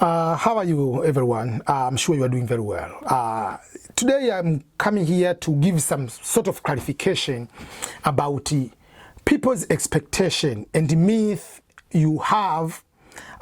How are you, everyone? I'm sure you are doing very well. Today I'm coming here to give some sort of clarification about people's expectation and the myth you have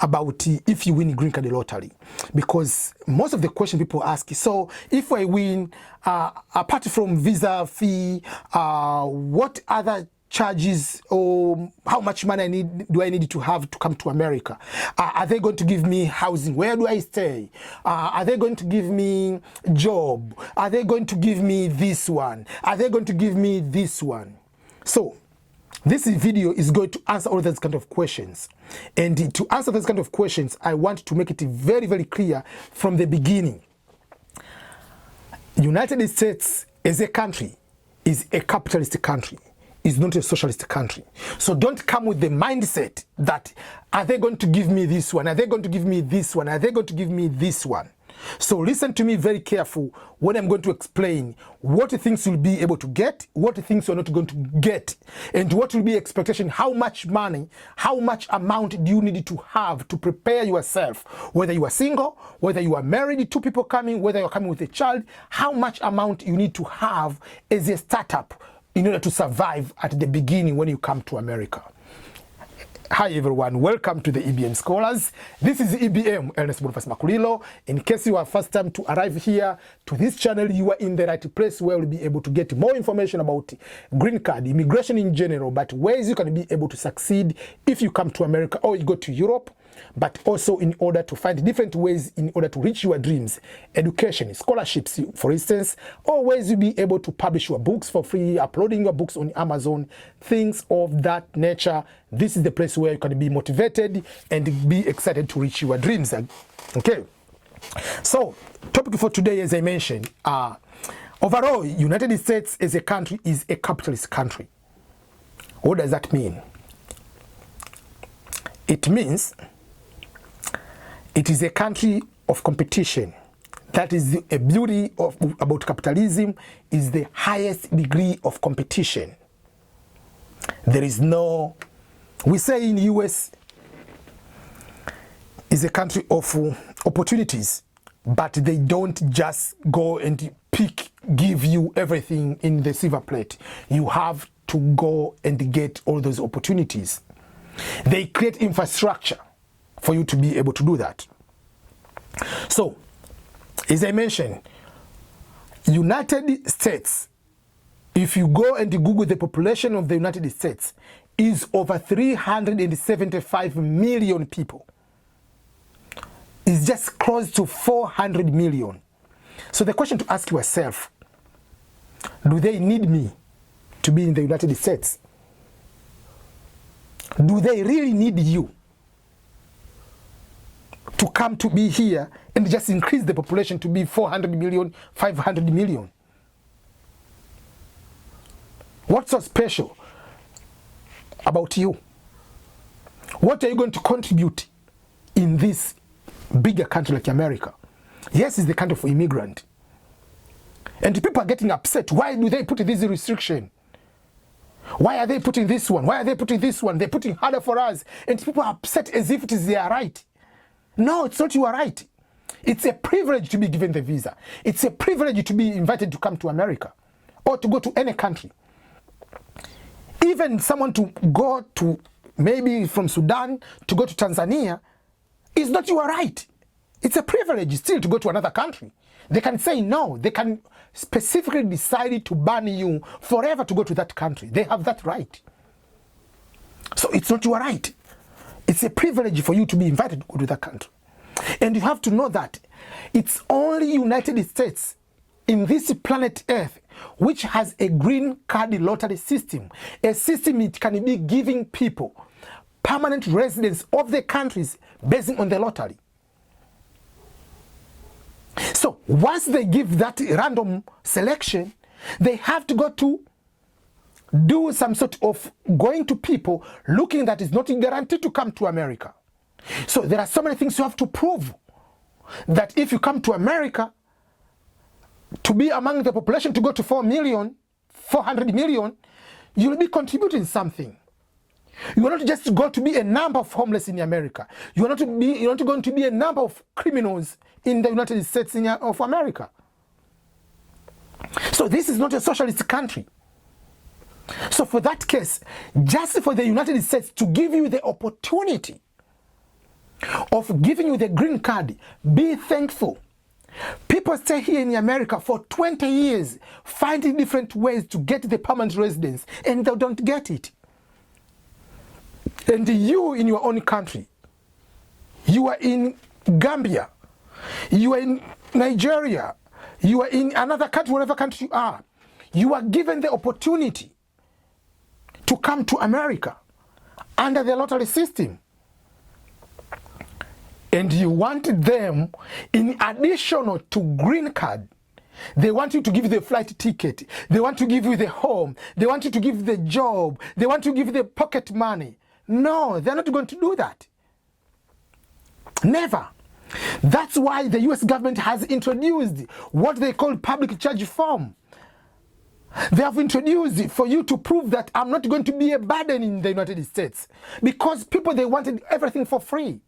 about if you win green card lottery, because most of the question people ask is, so if I win, apart from visa fee, what other charges or how much money do I need to have to come to America? Are they going to give me housing? Where do I stay? Are they going to give me job? Are they going to give me this one? Are they going to give me this one? So this video is going to answer all those kind of questions. And to answer those kind of questions, I want to make it very, very clear from the beginning. United States as a country is a capitalist country. Is not a socialist country. So don't come with the mindset that, are they going to give me this one? Are they going to give me this one? Are they going to give me this one? So listen to me very careful when I'm going to explain what things you'll be able to get, what things you're not going to get, and what will be expectation, how much money, how much amount do you need to have to prepare yourself, whether you are single, whether you are married, two people coming, whether you're coming with a child, how much amount you need to have as a startup in order to survive at the beginning when you come to America. Hi everyone, welcome to the EBM Scholars. This is EBM, Ernest Boniface Makulilo. In case you are first time to arrive here to this channel, you are in the right place where you'll be able to get more information about green card, immigration in general, but ways you can be able to succeed if you come to America or you go to Europe, but also in order to find different ways in order to reach your dreams, education, scholarships, for instance, or ways you'll be able to publish your books for free, uploading your books on Amazon, things of that nature. This is the place where you can be motivated and be excited to reach your dreams. Okay, so topic for today, as I mentioned, overall, United States as a country is a capitalist country. What does that mean? It means it is a country of competition. That is a beauty about capitalism, is the highest degree of competition. There is no, we say in the US is a country of opportunities, but they don't just go and give you everything in the silver plate. You have to go and get all those opportunities. They create infrastructure for you to be able to do that. So, as I mentioned, United States, if you go and Google the population of the United States, is over 375 million people. It's just close to 400 million. So the question to ask yourself, do they need me to be in the United States? Do they really need you to come to be here and just increase the population to be 400 million, 500 million? What's so special about you? What are you going to contribute in this bigger country like America? Yes, it's the country for immigrant. And people are getting upset. Why do they put this restriction? Why are they putting this one? Why are they putting this one? They're putting harder for us. And people are upset as if it is their right. No, it's not your right. It's a privilege to be given the visa. It's a privilege to be invited to come to America or to go to any country. Even someone to go to, maybe from Sudan, to go to Tanzania, is not your right. It's a privilege still to go to another country. They can say no. They can specifically decide to ban you forever to go to that country. They have that right. So it's not your right. It's a privilege for you to be invited to go to that country. And you have to know that it's only United States in this planet Earth which has a green card lottery system. A system it can be giving people permanent residence of the countries based on the lottery. So once they give that random selection, they have to go to do some sort of going to people looking that is not guaranteed to come to America. So there are so many things you have to prove that if you come to America, to be among the population, to go to 400 million, you'll be contributing something. You are not just going to be a number of homeless in America. You are not going to be a number of criminals in the United States of America. So this is not a socialist country. So for that case, just for the United States to give you the opportunity of giving you the green card, be thankful. People stay here in America for 20 years, finding different ways to get the permanent residence, and they don't get it. And you in your own country, you are in Gambia, you are in Nigeria, you are in another country, whatever country you are given the opportunity to come to America under the lottery system. And you want them, in addition to green card, they want you to give the flight ticket, they want to give you the home, they want you to give the job, they want to give the pocket money. No, they're not going to do that. Never. That's why the US government has introduced what they call public charge form. They have introduced it for you to prove that I'm not going to be a burden in the United States. Because people, they wanted everything for free.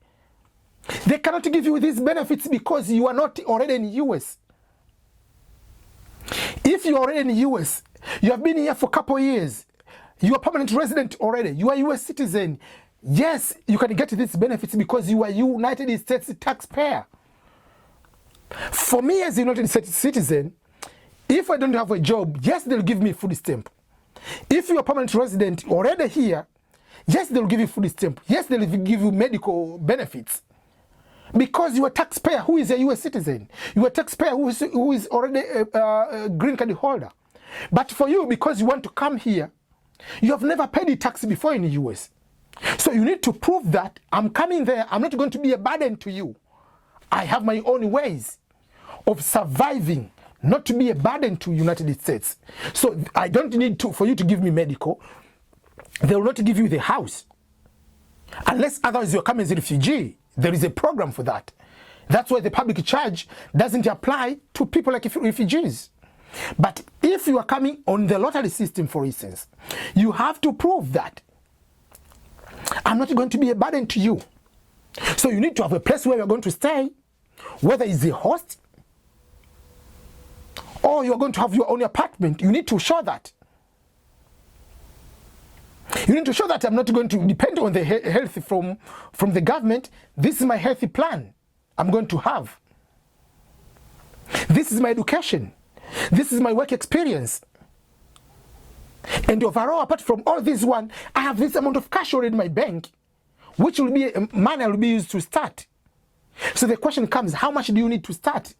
They cannot give you these benefits because you are not already in the US. If you are already in the US, you have been here for a couple of years, you are permanent resident already, you are a US citizen, yes, you can get these benefits because you are a United States taxpayer. For me as a United States citizen, if I don't have a job, yes, they'll give me food stamp. If you are a permanent resident already here, yes, they'll give you food stamp. Yes, they'll give you medical benefits. Because you are a taxpayer who is a US citizen. You are a taxpayer who is already a green card holder. But for you, because you want to come here, you have never paid a tax before in the US. So you need to prove that I'm coming there, I'm not going to be a burden to you. I have my own ways of surviving, not to be a burden to United States. So I don't need for you to give me medical. They will not give you the house. Unless otherwise you're coming as a refugee. There is a program for that. That's why the public charge doesn't apply to people like refugees. But if you are coming on the lottery system, for instance, you have to prove that I'm not going to be a burden to you. So you need to have a place where you're going to stay, whether it's a host or you're going to have your own apartment. You need to show that. You need to show that I'm not going to depend on the health from the government. This is my healthy plan I'm going to have. This is my education. This is my work experience. And overall, apart from all this one, I have this amount of cash already in my bank, which will be money I will be used to start. So the question comes, how much do you need to start?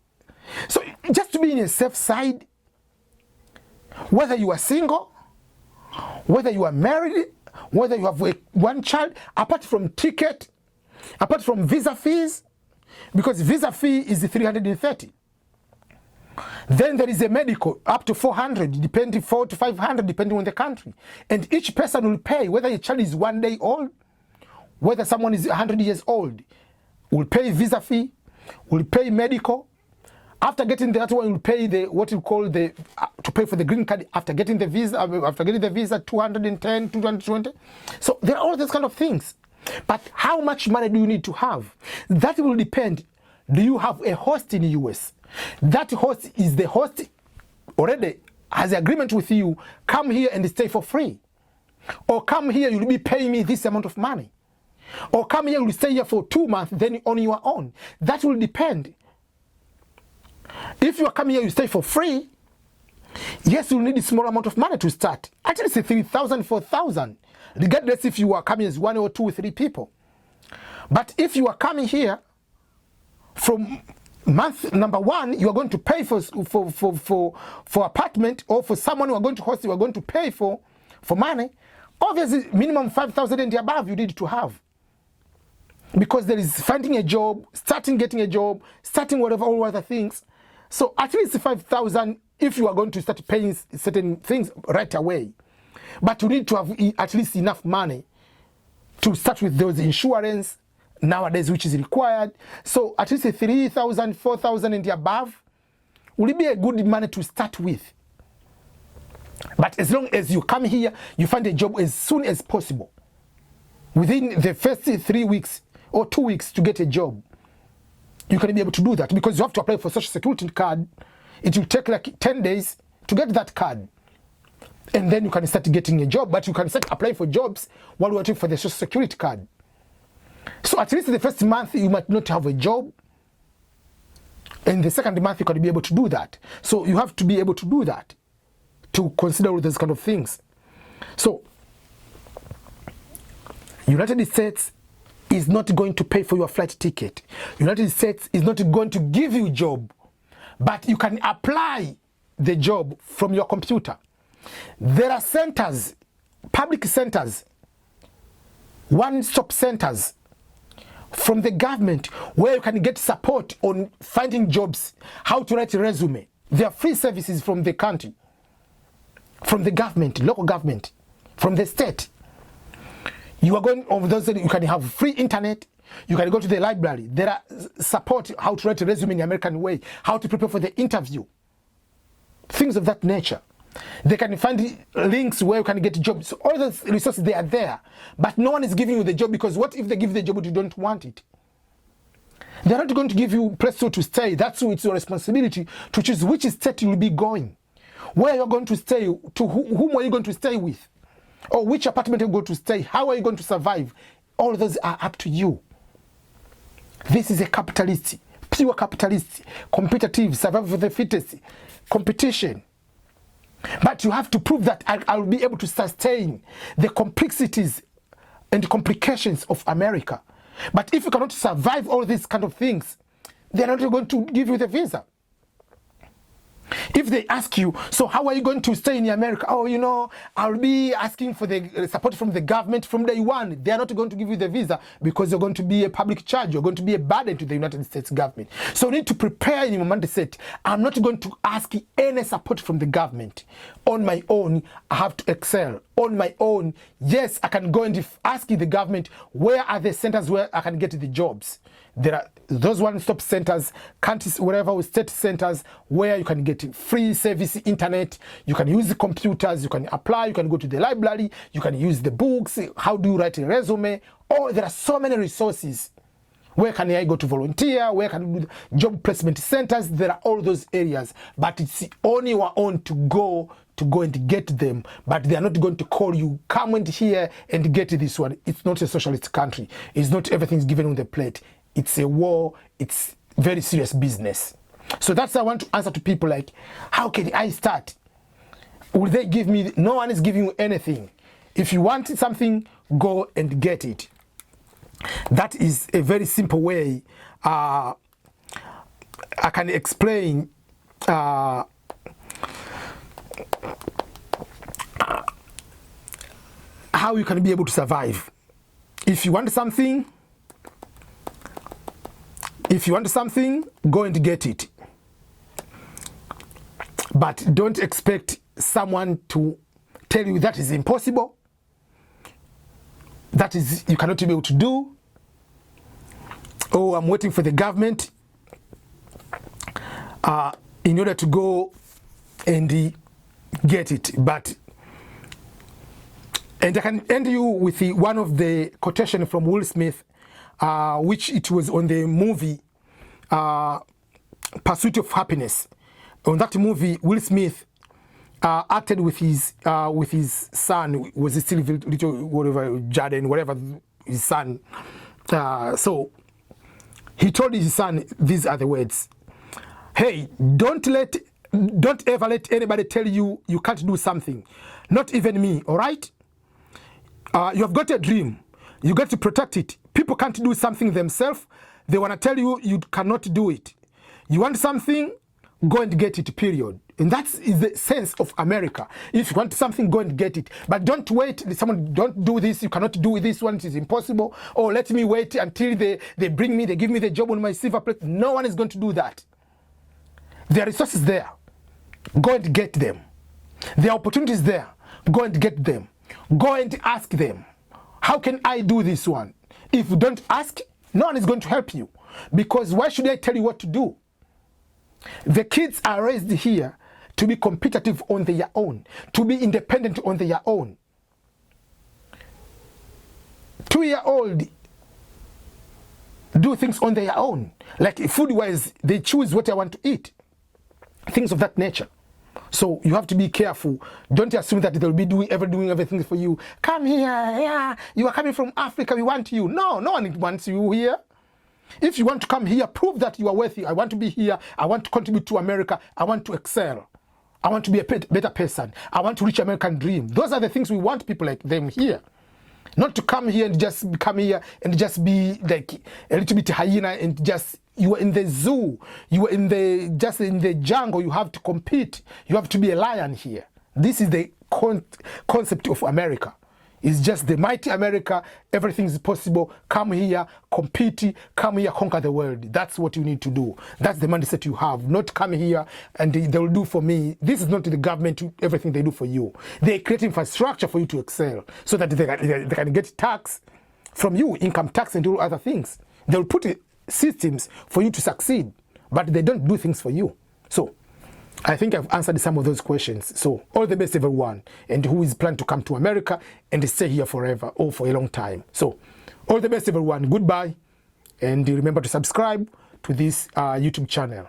So just to be in a safe side, whether you are single, whether you are married, whether you have one child, apart from ticket, apart from visa fees, because visa fee is 330. Then there is a medical up to 400, depending 400 to 500, depending on the country. And each person will pay, whether a child is 1 day old, whether someone is 100 years old, will pay visa fee, will pay medical. After getting that one, will pay to pay for the green card. After getting the visa, 210, 220. So there are all these kind of things. But how much money do you need to have? That will depend. Do you have a host in the US? That host is the host already has an agreement with you. Come here and stay for free. Or come here, you'll be paying me this amount of money. Or come here, you'll stay here for 2 months, then on your own. That will depend. If you are coming here, you stay for free, yes, you'll need a small amount of money to start. At least 3,000, 4,000, regardless if you are coming as 1 or 2 or 3 people. But if you are coming here from month number 1, you are going to pay for apartment, or for someone who are going to host, you are going to pay for money. Obviously, minimum 5,000 and above you need to have. Because there is finding a job, starting getting a job, starting whatever, all other things. So at least 5,000 if you are going to start paying certain things right away. But you need to have at least enough money to start with those insurance nowadays, which is required. So at least 3,000, 4,000 and above will be a good money to start with. But as long as you come here, you find a job as soon as possible. within the first 3 weeks or 2 weeks to get a job. You can be able to do that because you have to apply for social security card. It will take like 10 days to get that card. And then you can start getting a job, but you can start applying for jobs while waiting for the social security card. So at least the first month you might not have a job. And the second month you can be able to do that. So you have to be able to do that to consider all those kind of things. So United States is not going to pay for your flight ticket. United States is not going to give you a job, but you can apply the job from your computer. There are centers, public centers, one-stop centers from the government where you can get support on finding jobs, how to write a resume. There are free services from the country, from the government, local government, from the state. You are going over those, you can have free internet, you can go to the library. There are support how to write a resume in the American way, how to prepare for the interview, things of that nature. They can find links where you can get jobs. So all those resources, they are there, but no one is giving you the job because what if they give the job but you don't want it? They're not going to give you place to stay. That's it's your responsibility to choose which state you will be going, where you're going to stay, to whom are you going to stay with, or which apartment you're going to stay, how are you going to survive. All those are up to you. This is a capitalist, pure capitalist, competitive, survival for the fittest, competition. But you have to prove that I'll be able to sustain the complexities and complications of America. But if you cannot survive all these kind of things, they're not going to give you the visa. If they ask you, so how are you going to stay in America? Oh, you know, I'll be asking for the support from the government from day one. They're not going to give you the visa because you're going to be a public charge. You're going to be a burden to the United States government. So you need to prepare in your mindset. I'm not going to ask any support from the government. On my own, I have to excel. On my own, yes, I can go and ask the government, where are the centers where I can get the jobs? There are those one-stop centers, countries, wherever, state centers, where you can get free service, internet, you can use the computers, you can apply, you can go to the library, you can use the books, how do you write a resume? Oh, there are so many resources. Where can I go to volunteer? Where can I do job placement centers? There are all those areas, but it's on your own to go and get them. But they are not going to call you, come and here and get this one. It's not a socialist country. It's not everything's given on the plate. It's a war. It's very serious business. So that's I want to answer to people like, how can I start? Will they give me? No one is giving you anything. If you want something, go and get it. That is a very simple way I can explain how you can be able to survive. If you want something, go and get it. But don't expect someone to tell you that is impossible. That is, you cannot be able to do. Oh, I'm waiting for the government in order to go and get it. And I can end you with one of the quotation from Will Smith, which it was on the movie Pursuit of Happiness. On that movie, Will Smith acted with his son. Was it still little whatever Jaden, whatever his son? So he told his son, these are the words: "Hey, don't ever let anybody tell you you can't do something. Not even me. All right? You have got a dream. You got to protect it. People can't do something themselves. They want to tell you you cannot do it. You want something, go and get it, period." And that is the sense of America. If you want something, go and get it. But don't wait. Someone, don't do this. You cannot do this one. It is impossible. Or let me wait until they bring me, they give me the job on my silver plate. No one is going to do that. There are resources there. Go and get them. There are opportunities there. Go and get them. Go and ask them, how can I do this one? If you don't ask, no one is going to help you. Because why should I tell you what to do? The kids are raised here to be competitive on their own, to be independent on their own. 2-year-old do things on their own. Like food-wise, they choose what they want to eat. Things of that nature. So you have to be careful. Don't assume that they'll be doing everything for you. Come here, yeah. You are coming from Africa, we want you. No, no one wants you here. If you want to come here, prove that you are worthy. I want to be here. I want to contribute to America. I want to excel. I want to be a better person. I want to reach American dream. Those are the things we want people like them here. Not to come here and just come here and just be like a little bit hyena and just, you are in the zoo, you are in the jungle, you have to compete, you have to be a lion here. This is the concept of America. It's just the mighty America, everything is possible. Come here, compete, come here, conquer the world. That's what you need to do. That's the mindset you have. Not come here and they will do for me. This is not the government, everything they do for you. They create infrastructure for you to excel so that they can get tax from you, income tax and all other things. They'll put systems for you to succeed, but they don't do things for you. So I think I've answered some of those questions. So all the best everyone, and who is planning to come to America and stay here forever or for a long time. So all the best everyone, goodbye, and remember to subscribe to this YouTube channel.